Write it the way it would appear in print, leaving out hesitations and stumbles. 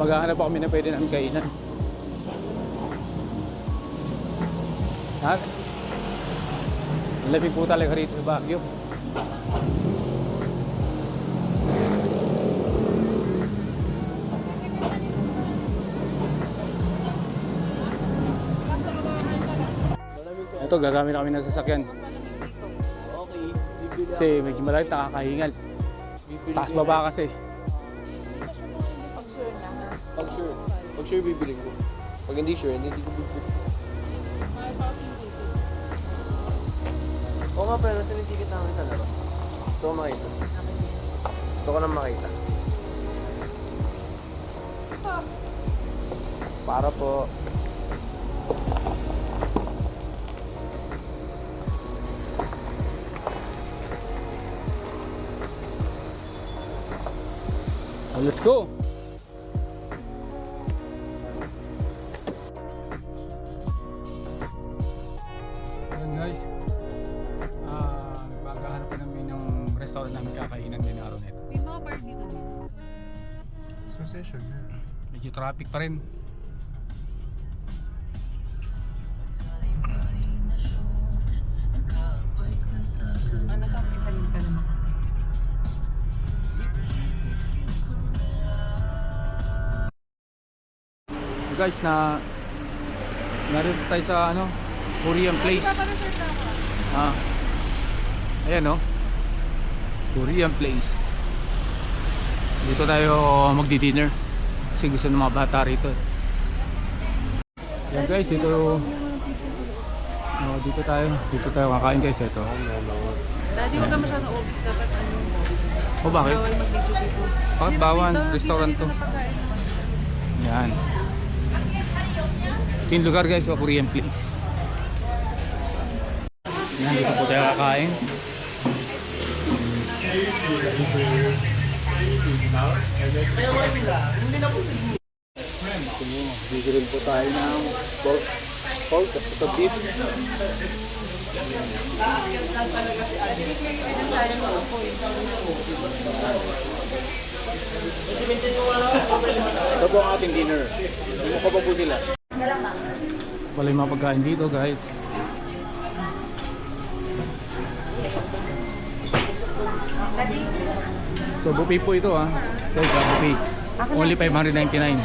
Maghahanap pa kami na pwede namin kainan. Ha? Lamig po talaga rito sa Baguio. Ito, gagamit kami ng sasakyan. Okay, Kasi medyo malaki, nakakahingal. Taas baba kasi. Pag sure na ha? Pag sure bibili ko. Pag hindi sure, hindi ko bibili. Oo nga, pero nasa yung ticket namin sa laro. Gusto ko makita. Gusto ko lang makita. Para po. Let's go! Ayan guys, maghahanap pa namin ng restaurant namin kakainan din araw nito. May mga bar dito din. Sa session na. Medyo traffic pa rin. Ano sa isa rin pa naman. Guys, narito tayo sa Korean place. Ayan Korean place. Dito tayo magdi-dinner kasi gusto ng mga bata rito. Ayan guys, dito tayo kakain guys. Ito. Daddy, huwag ka masyadong obvious. Dapat Bakit? bawal mag-video dito. Bakit bawal? Restaurant to. Yan. Ito yung lugar guys, Korean place. Yan, dito po tayo kakain. Gigrill po tayo ng pork at beef. Ito po ang ating dinner. Hindi mo po sila. Wala yung mga pagkain dito guys. So buffet po ito guys, buffet. Only 599.